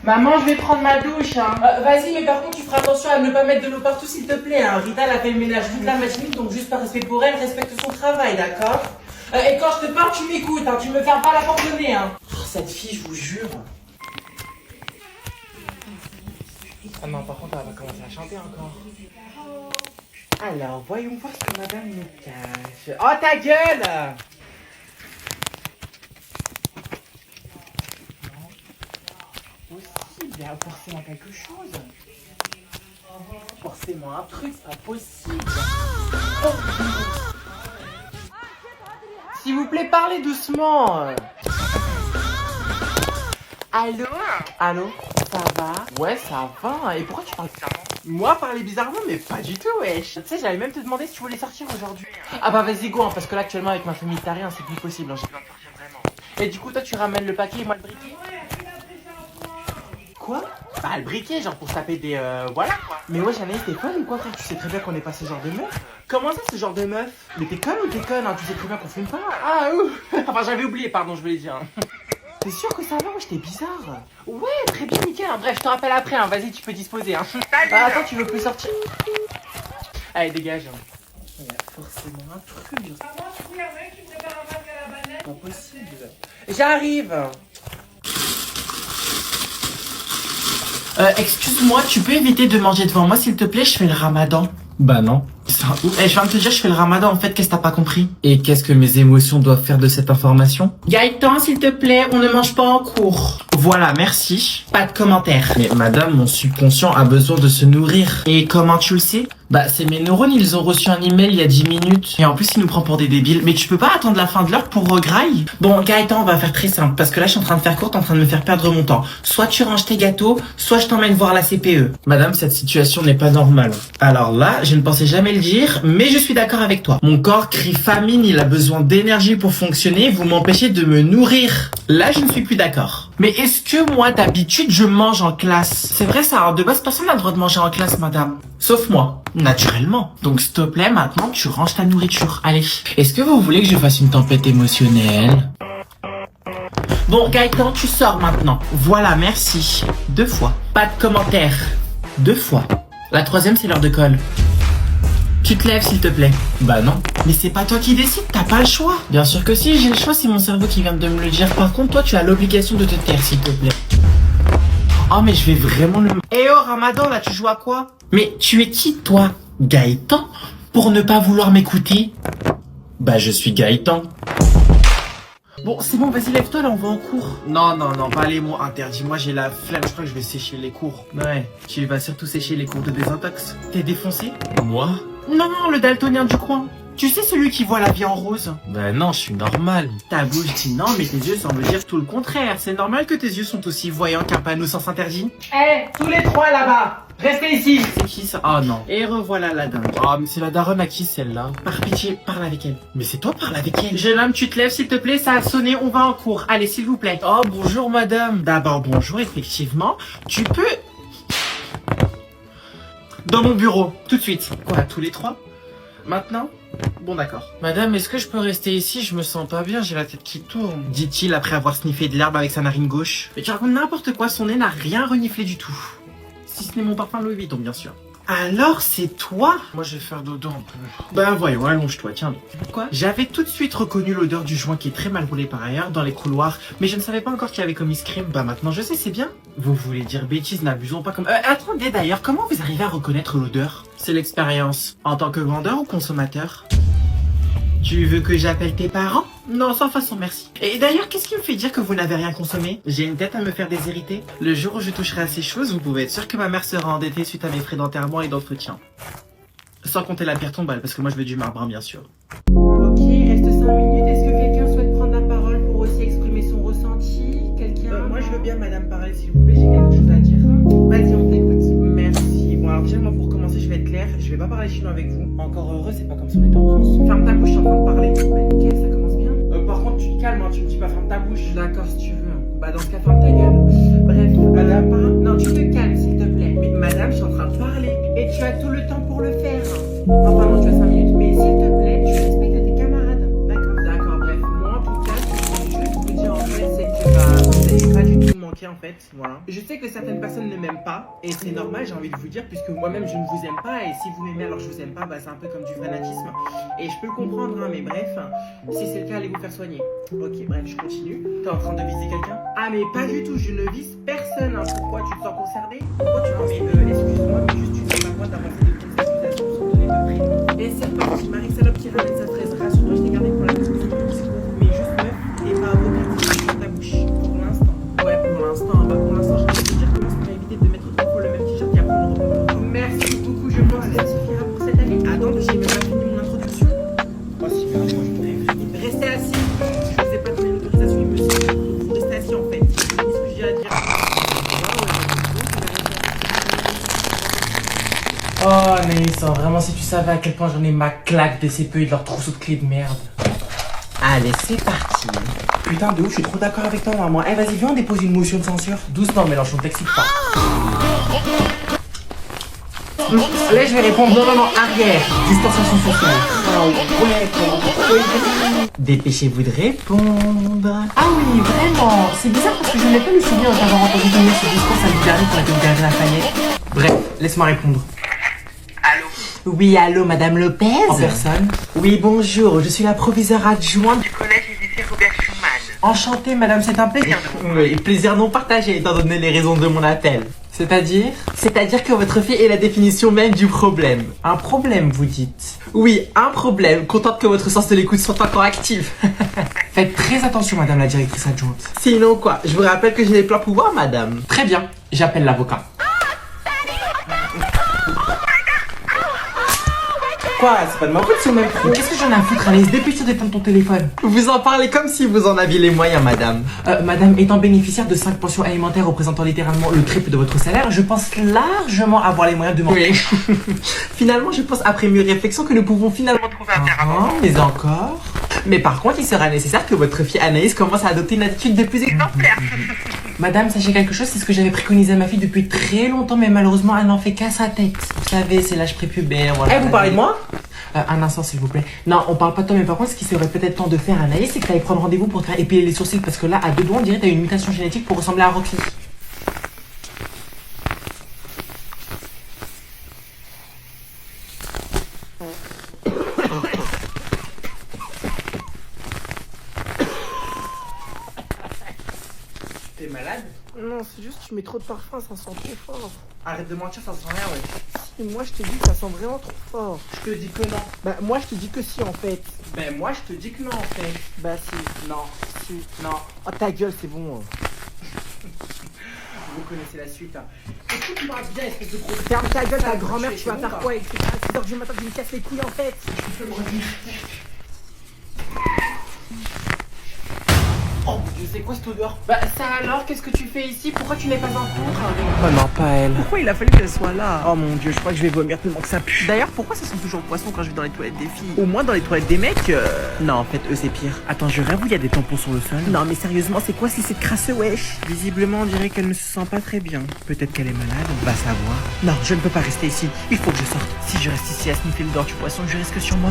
Maman, je vais prendre ma douche, hein. Vas-y, mais par contre, tu feras attention à ne pas mettre de l'eau partout, s'il te plaît. Hein. Rita, elle a fait le ménage toute la matinée, donc juste par respect pour elle, respecte son travail, d'accord? Et quand je te parle, tu m'écoutes, hein. Tu me fermes pas la porte de nez, hein. Oh, cette fille, je vous jure. Ah non, par contre, elle va commencer à chanter encore. Alors, voyons voir ce que madame nous cache. Oh, ta gueule! Possible, il y a forcément quelque chose. Forcément un truc, c'est pas possible. Oh. S'il vous plaît, parlez doucement. Allô? Allô? Ça va? Ouais, ça va. Et pourquoi tu parles bizarrement? Moi, parler bizarrement? Mais pas du tout, wesh. Tu sais, j'allais même te demander si tu voulais sortir aujourd'hui. Ah bah vas-y, go, hein, parce que là, actuellement, avec ma famille, t'as rien, c'est plus possible. Hein, j'ai besoin de sortir vraiment. Et du coup, toi, tu ramènes le paquet et moi le briquet? Quoi? Bah le briquet, genre pour se taper des voilà quoi. Mais ouais, Anaïs, t'es conne ou quoi frère? Tu sais très bien qu'on est pas ce genre de meuf. Comment ça, ce genre de meuf? Mais t'es conne ou t'es conne hein? Tu sais très bien qu'on fume pas. Ah ouf. Enfin j'avais oublié, pardon, je voulais dire. T'es sûr que ça va? Ouais, j'étais bizarre. Ouais, très bien, nickel. Hein. Bref, je te rappelle après, hein. Vas-y, tu peux disposer. Hein. Bah attends, tu veux plus sortir? Allez, dégage. Il y a forcément un truc. Pas possible. J'arrive. Excuse-moi, tu peux éviter de manger devant moi s'il te plaît, je fais le ramadan. Bah non. Je viens de te dire, je fais le ramadan en fait, qu'est-ce que t'as pas compris? Et qu'est-ce que mes émotions doivent faire de cette information? Gaëtan, s'il te plaît, on ne mange pas en cours. Voilà, merci. Pas de commentaires. Mais madame, mon subconscient a besoin de se nourrir. Et comment tu le sais? Bah c'est mes neurones, ils ont reçu un email il y a 10 minutes. Et en plus, il nous prend pour des débiles. Mais tu peux pas attendre la fin de l'heure pour graille? Bon, Gaëtan, on va faire très simple. Parce que là, je suis en train de faire court, t'es en train de me faire perdre mon temps. Soit tu ranges tes gâteaux, soit je t'emmène voir la CPE. Madame, cette situation n'est pas normale. Alors là, je ne pensais jamais le dire, mais je suis d'accord avec toi. Mon corps crie famine, il a besoin d'énergie pour fonctionner, vous m'empêchez de me nourrir. Là, je ne suis plus d'accord. Mais est-ce que moi, d'habitude, je mange en classe? C'est vrai ça, alors de base, personne n'a le droit de manger en classe, madame. Sauf moi, naturellement. Donc, s'il te plaît, maintenant, tu ranges ta nourriture. Allez. Est-ce que vous voulez que je fasse une tempête émotionnelle? Bon, Gaëtan, tu sors maintenant. Voilà, merci. 2 fois. Pas de commentaires. 2 fois. La 3e, c'est l'heure de colle. Tu te lèves, s'il te plaît. Bah non. Mais c'est pas toi qui décides, t'as pas le choix. Bien sûr que si, j'ai le choix, c'est mon cerveau qui vient de me le dire. Par contre, toi, tu as l'obligation de te taire, s'il te plaît. Oh, mais je vais vraiment le... Eh oh, Ramadan, là, tu joues à quoi? Mais tu es qui, toi? Gaëtan? Pour ne pas vouloir m'écouter? Bah, je suis Gaëtan. Bon, c'est bon, vas-y, lève-toi, là, on va en cours. Non, pas les mots interdits. Moi, j'ai la flemme, je crois que je vais sécher les cours. Ouais, tu vas surtout sécher les cours de désintox. T'es défoncé? Moi? Non, le daltonien du coin. Tu sais, celui qui voit la vie en rose? Bah non, je suis normal. Ta bouche dit non, mais tes yeux semblent dire tout le contraire. C'est normal que tes yeux sont aussi voyants qu'un panneau sens interdit. Tous les 3 là-bas, restez ici. C'est qui ça? Oh non. Et revoilà la dame. Oh, mais c'est la daronne à qui celle-là? Par pitié, parle avec elle. Mais c'est toi, parle avec elle. Jeune homme, tu te lèves s'il te plaît, ça a sonné, on va en cours. Allez, s'il vous plaît. Oh, bonjour madame. D'abord, bonjour, effectivement. Tu peux... Dans mon bureau, tout de suite. Quoi, tous les 3? Maintenant? Bon d'accord. Madame, est-ce que je peux rester ici? Je me sens pas bien, j'ai la tête qui tourne. Dit-il après avoir sniffé de l'herbe avec sa narine gauche. Mais tu racontes n'importe quoi, son nez n'a rien reniflé du tout. Si ce n'est mon parfum Louis Vuitton, bien sûr. Alors c'est toi? Moi je vais faire dodo un peu. Ben voyons, allonge-toi, tiens. Quoi? J'avais tout de suite reconnu l'odeur du joint qui est très mal roulé par ailleurs dans les couloirs, mais je ne savais pas encore qui avait commis ce crime. Bah maintenant je sais, c'est bien. Vous voulez dire bêtises, n'abusons pas comme... attendez d'ailleurs, comment vous arrivez à reconnaître l'odeur? C'est l'expérience. En tant que vendeur ou consommateur? Tu veux que j'appelle tes parents? Non, sans façon, merci. Et d'ailleurs, qu'est-ce qui me fait dire que vous n'avez rien consommé? J'ai une tête à me faire déshériter. Le jour où je toucherai à ces choses, vous pouvez être sûr que ma mère sera endettée suite à mes frais d'enterrement et d'entretien. Sans compter la pierre tombale, parce que moi je veux du marbre, hein, bien sûr. Ok, il reste 5 minutes. Est-ce que quelqu'un souhaite prendre la parole pour aussi exprimer son ressenti? Quelqu'un? Moi je veux bien, madame, parler, s'il vous plaît, j'ai quelque chose à dire. Vas-y, on t'écoute. Merci. Bon, alors déjà, moi pour commencer, je vais être clair. Je vais pas parler chinois avec vous. Encore heureux, c'est pas comme si on était en France. Ferme ta bouche, je suis en train de parler. Bah nickel, ça commence bien. Par contre, tu te calmes, hein, tu me dis pas ferme ta bouche. D'accord, si tu veux. Bah dans ce cas, ferme ta gueule. Bref, madame, non, tu te calmes, s'il te plaît. Mais madame, je suis en train de parler. Et tu as tout le temps pour le faire. Enfin non, tu as 5 minutes. Mais s'il te plaît, tu respectes tes camarades. D'accord, bref. Moi, en tout cas, ce que je veux te dire en fait, c'est que bah, vous n'avez pas du tout manqué en fait. Voilà. hein. Je sais que certaines personnes ne m'aiment pas, et c'est normal, j'ai envie de vous dire, puisque moi-même je ne vous aime pas, et si vous m'aimez alors je vous aime pas, bah c'est un peu comme du fanatisme. Et je peux le comprendre, hein, mais bref, si c'est le cas, allez vous faire soigner. Ok, bref, je continue. T'es en train de viser quelqu'un? Ah, mais pas du tout, je ne vise personne, hein. Pourquoi tu te sens concerné? Pourquoi tu penses? Mais excuse-moi, mais juste tu n'as pas le droit d'avancer de telles accusations sans donner de prénom. Et c'est reparti, Marie Salope qui ramène sa fraise. Rassure-toi, je t'ai gardé pour la discussion du discours, mais juste meuf et pas avocat dans ta bouche. Pour l'instant. Ouais, pour l'instant, bah pour l'instant, j'ai envie de te dire comment ça m'a évité de mettre 3 fois le même t-shirt et après on le reprend. Merci beaucoup, je pense que ça suffira pour cette année. Attends, j'ai même pas fini mon introduction. Oh, si, mais moi je voudrais finir. Restez assis. Je vous ai pas donné l'autorisation, il me semble. Vous restez assis en fait. Qu'est-ce que j'ai à dire? Oh Anaïs, hein, vraiment si tu savais à quel point j'en ai ma claque des CPE et de leur trousseau de clés de merde. Allez, c'est parti. Putain, de ouf, je suis trop d'accord avec toi, moi. Eh, vas-y, viens, on dépose une motion de censure. Doucement Mélenchon, t'excite pas. Là, je vais répondre non, arrière. Distanciation sociale. Ah ouais, dépêchez-vous de répondre. Ah oui, vraiment. C'est bizarre parce que je n'ai pas le souvenir d'avoir entendu tenir ce discours samedi dernier pour la Galerie Lafayette. Bref, laisse-moi répondre. Allô? Oui, allô, Madame Lopez? En personne. Oui, bonjour, je suis la proviseure adjointe du... Du collège lycée Robert Schumann. Enchantée, madame, c'est un plaisir. Oui, plaisir non partagé, étant donné les raisons de mon appel. C'est-à-dire? C'est-à-dire que votre fille est la définition même du problème. Un problème, vous dites. Oui, un problème, contente que votre sens de l'écoute soit encore actif. Faites très attention, madame la directrice adjointe. Sinon quoi, je vous rappelle que j'ai des pleins pouvoirs, madame. Très bien, j'appelle l'avocat. Quoi, c'est pas de ma faute si on m'aime trop. Qu'est-ce que j'en ai à foutre, Anaïs? Dépêche-toi d'éteindre ton téléphone. Vous en parlez comme si vous en aviez les moyens, madame. Madame, étant bénéficiaire de 5 pensions alimentaires représentant littéralement le triple de votre salaire, je pense largement avoir les moyens de m'en... Oui. Finalement, je pense après mûre réflexion que nous pouvons finalement trouver un terrain d'entente. mais encore? Mais par contre, il sera nécessaire que votre fille Anaïs commence à adopter une attitude de plus exemplaire. Madame, sachez quelque chose, c'est ce que j'avais préconisé à ma fille depuis très longtemps, mais malheureusement, elle n'en fait qu'à sa tête. Vous savez, c'est l'âge prépubère, voilà. Eh, vous parlez de moi? Un instant, s'il vous plaît. Non, on parle pas de toi, mais par contre, ce qui serait peut-être temps de faire, Anaïs, c'est que t'ailles prendre rendez-vous pour te faire épiler les sourcils, parce que là, à 2 doigts, on dirait que t'as une mutation génétique pour ressembler à Rocky. T'es malade? Non, c'est juste tu mets trop de parfum, ça sent trop fort. Arrête de mentir, ça sent rien, ouais. Et moi, je te dis que ça sent vraiment trop fort. Je te dis que non. Bah, moi, je te dis que si, en fait. Ben moi, je te dis que non, en fait. Bah, si. Non, Si. non. Oh, ta gueule, c'est bon. Vous connaissez la suite, hein. Écoute-moi bien, espèce de gros... Ferme ta gueule, ta grand-mère, je tu fais vas bon, faire quoi. quoi? Et c'est à 6h du matin, tu me casses les couilles, en fait. Tu peux me revenir. Oh mon Dieu, c'est quoi cette odeur? Bah, ça alors, qu'est-ce que tu fais ici? Pourquoi tu n'es pas en cours? Oh non, pas elle. Pourquoi il a fallu qu'elle soit là? Oh mon dieu, je crois que je vais vomir tellement que ça pue. D'ailleurs, pourquoi ça sent toujours le poisson quand je vais dans les toilettes des filles? Au moins dans les toilettes des mecs. Non, en fait, eux, c'est pire. Attends, je rêve où il y a des tampons sur le sol. Non, mais sérieusement, c'est quoi si c'est crasseux, wesh? Visiblement, on dirait qu'elle ne se sent pas très bien. Peut-être qu'elle est malade, on va savoir. Non, je ne peux pas rester ici. Il faut que je sorte. Si je reste ici à sniffer l'odeur du poisson, je risque sur moi.